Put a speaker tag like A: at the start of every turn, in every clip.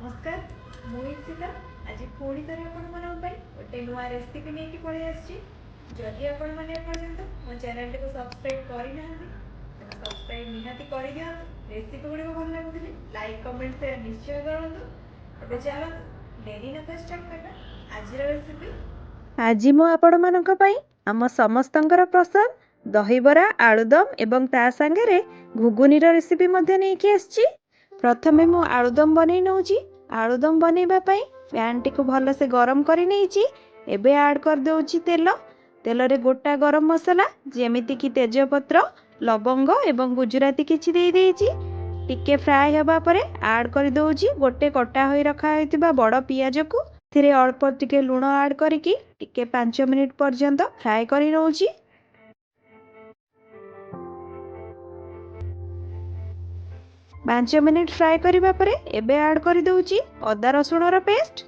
A: नमस्कार मुईसिता आज पुणी थे गोटे नुआ रेसिपी नहीं पड़े आदि आपण मैंने पर्यटन मो चैनल को सब्सक्राइब करना सब्सक्राइब निहाती कर दिखाँ रेसिपी गुड़ भल लगुले लाइक कमेंट सेयार निश्चय करूँ। चलो डेरी न स्टार्ट करना आज रेसिपी।
B: आज मु आपण मानक पई आम समस्तंकर पसंद दहीबरा आलुदम एवं ता सांगरे घुगुनीर रेसिपी मध्य नहीं आसछि। प्रथमे मु आलुदम बनै नउछि। आलुदम बनैबा पई पैन टी को भल से गरम करि नेछि। एबे ऐड कर देउछि तेल। तेल रे गोटा गरम मसला जेमिति कि तेजपत्र लवंग एवं गुजराती किछि देइ देछि। टिके फ्राई हेबा परे ऐड कर देउछि गोटे कटा होई रखा होइतिबा बड़ पियाज को। थिरे अल्प टिके लुण ऐड करिकि टिके 5 मिनिट पर्यंत फ्राई करि नउछि। 5 मिनिट फ्राई करिबा परे एबे ऐड करि दउछि अदा रसुण रो पेस्ट।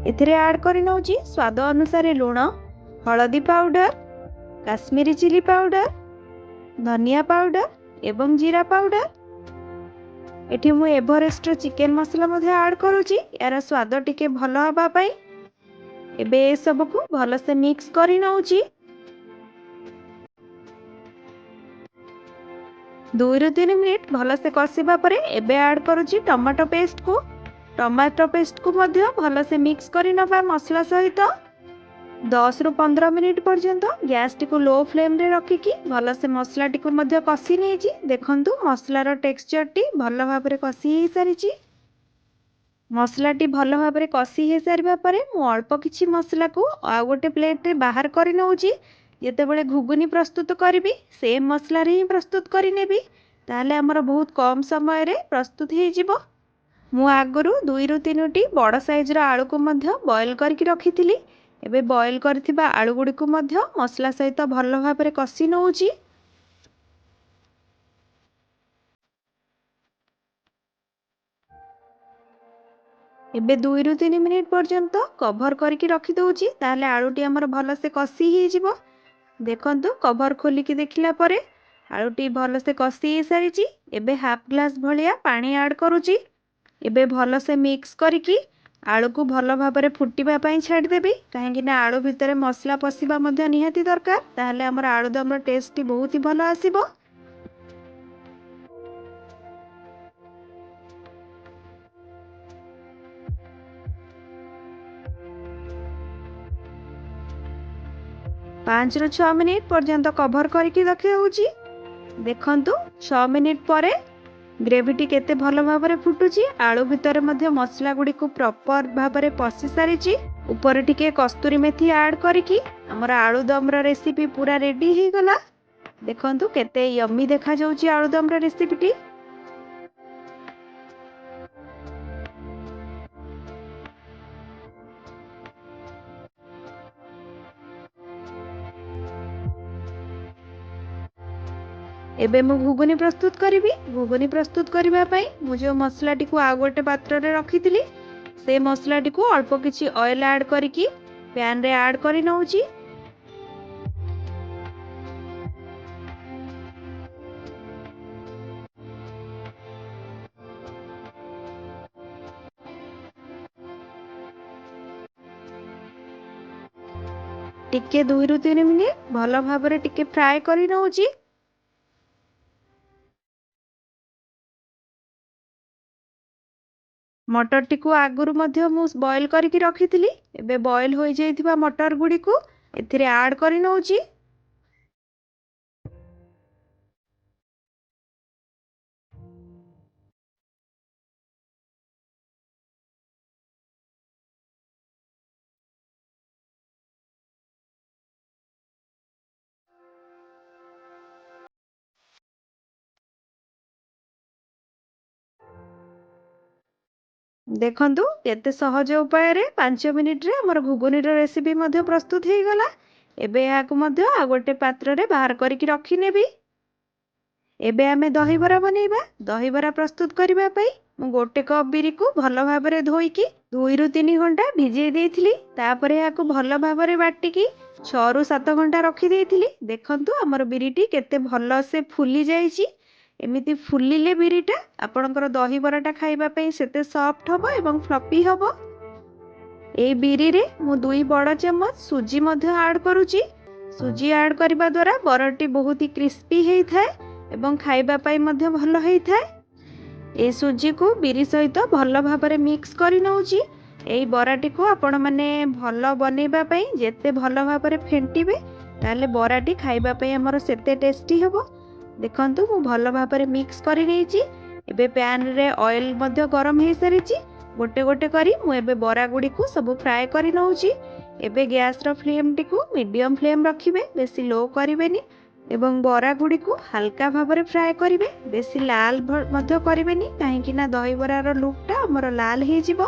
B: एथिरे ऐड करि नउछि स्वाद अनुसार लुण हळदी पाउडर काश्मीरी चिली पाउडर धनिया पाउडर एवं जीरा पाउडर। एठी मु एवरेस्ट चिकन मसला मध्ये ऐड करूछि यार स्वाद टिके भलो हबा पई। एबे ए सब को भलो से मिक्स करि नउछि। 2 रु 3 मिनिट भलो से कसिबा परे एबे ऐड करूछि टमाटो पेस्ट को। टमाटो पेस्ट को मध्य भलो से मिक्स करि नबा मसला सहित 10 रु 15 मिनिट पर्यंत गैस टी को लो फ्लेम रे रखी कि भलो से मसला टी को मध्य कसी नेछि। देखंतु मसला रो टेक्सचर टी भलो भाबरे कसी हे सारिछि। मसला टी भलो भाबरे कसी हे सारिबा परे मु अल्प किछि मसला को आ गोटे प्लेट रे बाहर करि नउछि। जेतेबेले घुगुनी प्रस्तुत करिबी सेम मसला रे ही प्रस्तुत करि नेबी ताले हमर बहुत कम समय रे प्रस्तुत हे जिवो। मु आगरु 2 रु 3 टी बड़ साइज रो आलू को मध्य बॉयल करके रखिथिली। एबे बॉयल करथिबा आलू गुडी को मध्य मसला सहित भलो भाबरे कसी नउछि। एबे 2 रु 3 मिनिट पर्यंत कवर करके रखि दउछि ताले आलूटी हमर भलो से कसी हे जिवो। देखंतु कवर खोलिकी देखिला परे आलूटी भलो से कसी हे सारिछि। एबे हाफ ग्लास भलिया पानी ऐड करूछि। एबे भलो से मिक्स करिकी आलू को भलो भाबरे फुटिबा पई छाडी देबी काहेकि ना आलू भितरे मसला पसिबा मध्ये निहाती दरकार ताहले हमर आलूदम रो टेस्ट बहुत ही भलो आसीबो। पाँच रु 6 मिनिट पर्यंत कवर करके रखी होउची। देखंतु 6 मिनिट परे ग्रेवीटी केते भलो भाबरे फुटुची। आलू भितरे मध्ये मसला गुडी को प्रॉपर भाबरे पसी सारिची। ऊपर टिके कस्तूरी मेथी ऐड करिकी हमर आलूदम रो रेसिपी पूरा रेडी हे गला। देखंतु केते यम्मी देखा जाउची आलूदम रो रेसिपीटी। एबे मु घुगुनी प्रस्तुत करिवि। घुगुनी प्रस्तुत करिबा पई मु जो मसला टी को आ गोटे पात्र रे रखिथिली से मसला टी को अल्प किछि ऑयल ऐड करिकी पैन रे ऐड करि नउची। टिके 2 रु 3 मिनिट भलो भाबरे टिके फ्राई करि नउची। मटर टी को आगुरु मध्य मु बॉयल करके रखिथिली। एबे बॉयल होई जाइथिबा मटर गुडी को एथिरे ऐड करि नउची। देखंतु केते सहज उपाय रे 5 मिनिट रे हमर घुगुनी रो रेसिपी मध्य प्रस्तुत हे गला। एबे या को मध्य आ गोटे पात्र रे बाहर करके रखि नेबी। एबे आमे दही बरा बनेइबा। दही बरा प्रस्तुत करिबा पई ମୁଁ ଗୋଟେ କପ୍ ବିରିକୁ ଭଲ ଭାବରେ ଧୋଇକି 2 ରୁ 3 ଘଣ୍ଟା ଭିଜେଇ ଦେଇଥିଲି। ତାପରେ ଏହାକୁ ଭଲ ଭାବରେ ବାଟିକି 6 ରୁ 7 ଘଣ୍ଟା ରଖିଦେଇଥିଲି। ଦେଖନ୍ତୁ ଆମର ବିରିଟି କେତେ ଭଲସେ ଫୁଲି ଯାଇଛି। ଏମିତି ଫୁଲିଲେ ବିରିଟା ଆପଣଙ୍କର ଦହିବରାଟା ଖାଇବା ପାଇଁ ସେତେ ସଫ୍ଟ ହେବ ଏବଂ ଫ୍ଲପି ହେବ। এই ବିରିରେ ମୁଁ 2 ବଡ଼ ଚାମଚ ସୁଜି ମଧ୍ୟ ଆଡ୍ କରୁଛି। ସୁଜି ଆଡ୍ କରିବା ଦ୍ୱାରା ବରାଟି ବହୁତ କ୍ରିସ୍ପି ହେଇଥାଏ ଏବଂ ଖାଇବା ପାଇଁ ମଧ୍ୟ ଭଲ ହେଇଥାଏ। এই ସୁଜିକୁ ବିରି ସହିତ ଭଲ ଭାବରେ ମିକ୍ସ କରି ନେଉଛି। এই ବରାଟିକୁ ଆପଣମାନେ ଭଲ ବନେଇବା ପାଇଁ ଯେତେ ଭଲ ଭାବରେ ଫେଣ୍ଟିବେ ତାହେଲେ ବରାଟି ଖାଇବା ପାଇଁ ଆମର ସେତେ ଟେଷ୍ଟି ହେବ। ଦେଖନ୍ତୁ ମୁଁ ଭଲ ଭାବରେ ମିକ୍ସ କରି ନେଇଛି। ଏବେ ପ୍ୟାନରେ ଅଏଲ ମଧ୍ୟ ଗରମ ହେଇସାରିଛି। ଗୋଟେ ଗୋଟେ କରି ମୁଁ ଏବେ ବରା ଗୁଡ଼ିକୁ ସବୁ ଫ୍ରାଏ କରି ନେଉଛି। ଏବେ ଗ୍ୟାସର ଫ୍ଲେମ୍ଟିକୁ ମିଡ଼ିୟମ୍ ଫ୍ଲେମ୍ ରଖିବେ, ବେଶୀ ଲୋ କରିବେନି ଏବଂ ବରା ଗୁଡ଼ିକୁ ହାଲକା ଭାବରେ ଫ୍ରାଏ କରିବେ। ବେଶୀ ଲାଲ ମଧ୍ୟ କରିବେନି, କାହିଁକି ନା ଦହିବରାର ଲୁକ୍ଟା ଆମର ଲାଲ ହେଇଯିବ।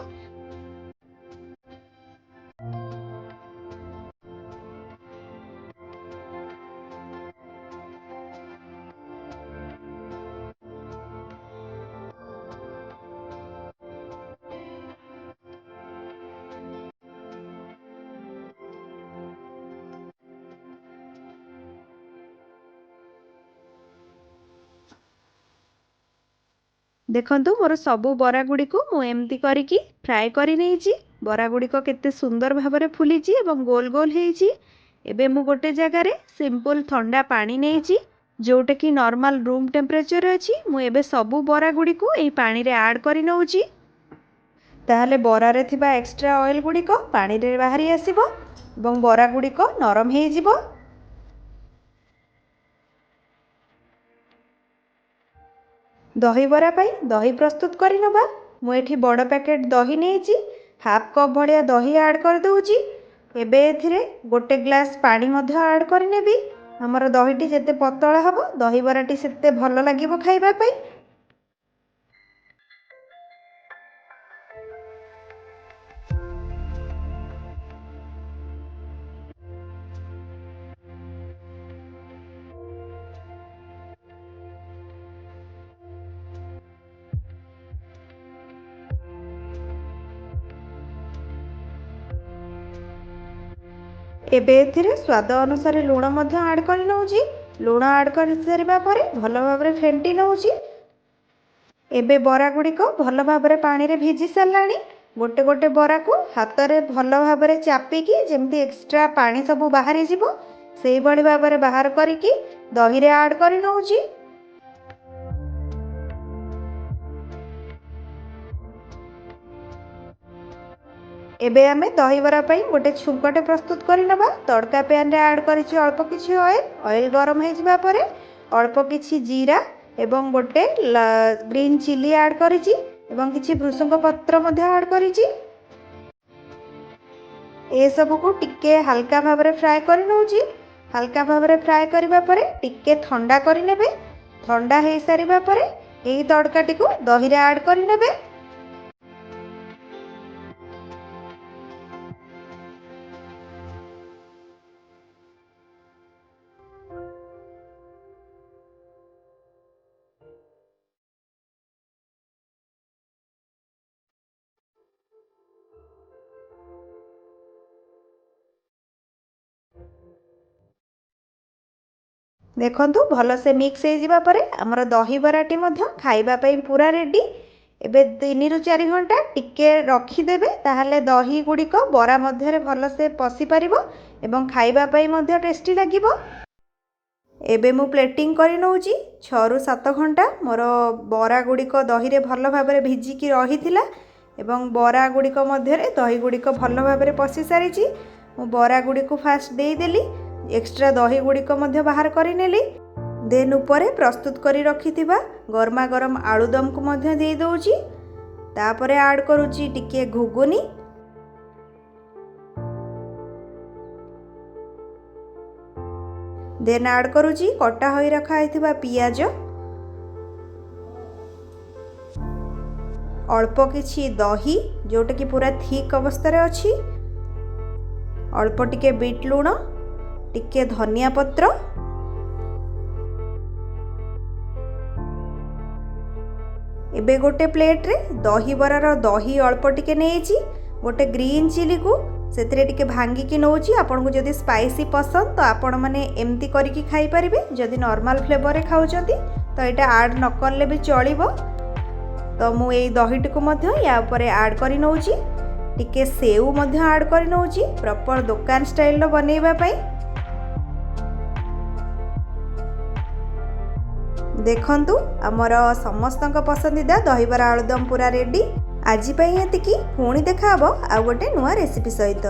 B: ଦେଖନ୍ତୁ ମୋର ସବୁ ବରା ଗୁଡ଼ିକୁ ମୁଁ ଏମିତି କରିକି ଫ୍ରାଏ କରି ନେଇଛି। ବରା ଗୁଡ଼ିକ କେତେ ସୁନ୍ଦର ଭାବରେ ଫୁଲିଛି ଏବଂ ଗୋଲ ଗୋଲ ହେଇଛି। ଏବେ ମୁଁ ଗୋଟେ ଜାଗାରେ ସିମ୍ପଲ ଥଣ୍ଡା ପାଣି ନେଇଛି, ଯେଉଁଟାକି ନର୍ମାଲ ରୁମ୍ ଟେମ୍ପରେଚର ଅଛି। ମୁଁ ଏବେ ସବୁ ବରା ଗୁଡ଼ିକୁ ଏଇ ପାଣିରେ ଆଡ୍ କରି ନେଉଛି। ତାହେଲେ ବରାରେ ଥିବା ଏକ୍ସଟ୍ରା ଅଏଲ ଗୁଡ଼ିକ ପାଣିରେ ବାହାରି ଆସିବ ଏବଂ ବରା ଗୁଡ଼ିକ ନରମ ହେଇଯିବ। ଦହିବରା ପାଇଁ ଦହି ପ୍ରସ୍ତୁତ କରି ନେବା। ମୁଁ ଏଠି ବଡ଼ ପ୍ୟାକେଟ୍ ଦହି ନେଇଛି, ହାଫ୍ କପ୍ ଭଳିଆ ଦହି ଆଡ୍ କରିଦେଉଛି। ଏବେ ଏଥିରେ ଗୋଟେ ଗ୍ଲାସ୍ ପାଣି ମଧ୍ୟ ଆଡ୍ କରିନେବି। ଆମର ଦହିଟି ଯେତେ ପତଳା ହେବ ଦହିବରାଟି ସେତେ ଭଲ ଲାଗିବ ଖାଇବା ପାଇଁ। ଏବେ ଏଥିରେ ସ୍ୱାଦ ଅନୁସାରେ ଲୁଣ ମଧ୍ୟ ଆଡ୍ କରି ନେଉଛି। ଲୁଣ ଆଡ୍ କରି ସାରିବା ପରେ ଭଲ ଭାବରେ ଫେଣ୍ଟି ନେଉଛି। ଏବେ ବରା ଗୁଡ଼ିକ ଭଲ ଭାବରେ ପାଣିରେ ଭିଜି ସାରିଲାଣି। ଗୋଟେ ଗୋଟେ ବରାକୁ ହାତରେ ଭଲ ଭାବରେ ଚାପିକି ଯେମିତି ଏକ୍ସଟ୍ରା ପାଣି ସବୁ ବାହାରିଯିବ ସେଇଭଳି ଭାବରେ ବାହାର କରିକି ଦହିରେ ଆଡ୍ କରି ନେଉଛି। ଏବେ ଆମେ ଦହିବରା ପାଇଁ ଗୋଟେ ଛୁଙ୍କଟେ ପ୍ରସ୍ତୁତ କରି ନେବା। ତଡ଼କା ପ୍ୟାନରେ ଆଡ୍ କରିଛି ଅଳ୍ପ କିଛି ଅଏଲ। ଅଏଲ ଗରମ ହେଇଯିବା ପରେ ଅଳ୍ପ କିଛି ଜିରା ଏବଂ ଗୋଟେ ଗ୍ରୀନ୍ ଚିଲି ଆଡ୍ କରିଛି ଏବଂ କିଛି ଭୃଷଙ୍ଗ ପତ୍ର ମଧ୍ୟ ଆଡ୍ କରିଛି। ଏସବୁକୁ ଟିକେ ହାଲକା ଭାବରେ ଫ୍ରାଏ କରି ନେଉଛି। ହାଲକା ଭାବରେ ଫ୍ରାଏ କରିବା ପରେ ଟିକେ ଥଣ୍ଡା କରିନେବେ। ଥଣ୍ଡା ହେଇସାରିବା ପରେ ଏହି ତଡ଼କାଟିକୁ ଦହିରେ ଆଡ୍ କରିନେବେ। ଦେଖନ୍ତୁ ଭଲସେ ମିକ୍ସ ହେଇଯିବା ପରେ ଆମର ଦହିବରାଟି ମଧ୍ୟ ଖାଇବା ପାଇଁ ପୁରା ରେଡ଼ି। ଏବେ 3 ରୁ 4 ଘଣ୍ଟା ଟିକେ ରଖିଦେବେ, ତାହେଲେ ଦହି ଗୁଡ଼ିକ ବରା ମଧ୍ୟରେ ଭଲସେ ପଶିପାରିବ ଏବଂ ଖାଇବା ପାଇଁ ମଧ୍ୟ ଟେଷ୍ଟି ଲାଗିବ। ଏବେ ମୁଁ ପ୍ଲେଟିଂ କରି ନେଉଛି। 6 ରୁ 7 ଘଣ୍ଟା ମୋର ବରା ଗୁଡ଼ିକ ଦହିରେ ଭଲ ଭାବରେ ଭିଜିକି ରହିଥିଲା ଏବଂ ବରା ଗୁଡ଼ିକ ମଧ୍ୟରେ ଦହି ଗୁଡ଼ିକ ଭଲ ଭାବରେ ପଶି ସାରିଛି। ମୁଁ ବରା ଗୁଡ଼ିକୁ ଫାଷ୍ଟ ଦେଇଦେଲି, ଏକ୍ସଟ୍ରା ଦହି ଗୁଡ଼ିକ ମଧ୍ୟ ବାହାର କରିନେଲି। ଦେନ୍ ଉପରେ ପ୍ରସ୍ତୁତ କରି ରଖିଥିବା ଗରମା ଗରମ ଆଳୁଦମକୁ ମଧ୍ୟ ଦେଇ ଦେଉଛି। ତାପରେ ଆଡ୍ କରୁଛି ଟିକେ ଘୁଗୁନି, ଦେନ୍ ଆଡ୍ କରୁଛି କଟା ହୋଇ ରଖାଯାଇଥିବା ପିଆଜ, ଅଳ୍ପ କିଛି ଦହି ଯେଉଁଟାକି ପୁରା ଥିକ୍ ଅବସ୍ଥାରେ ଅଛି, ଅଳ୍ପ ଟିକେ ବିଟ୍ ଲୁଣ, ଟିକେ ଧନିଆ ପତ୍ର, एबे गोटे प्लेट रे दही बरार दही अल्प टिके नेइची गोटे ग्रीन चिली को सेतिरे टिके भांगिकी नौची। आपन को जदि स्पाइसी पसंद तो आपण माने एमती करिकी खाई परिबे। जदि नॉर्मल फ्लेवर रे खाउचंती तो एटा ऐड न करले भी चलिबो। तो मु एई दहीटी को मध्य या ऊपर ऐड करि नौची। टिके सेव मध्य ऐड करि नौची प्रॉपर दुकान स्टाइल रो बनेबा पई। देखंतु आमर समस्तक पसंदीदा दहीबरा आलुदम पूरा रेडी। आज एतिकी पुणी देखा हबो आ गोटे नुआ रेसिपी सहित।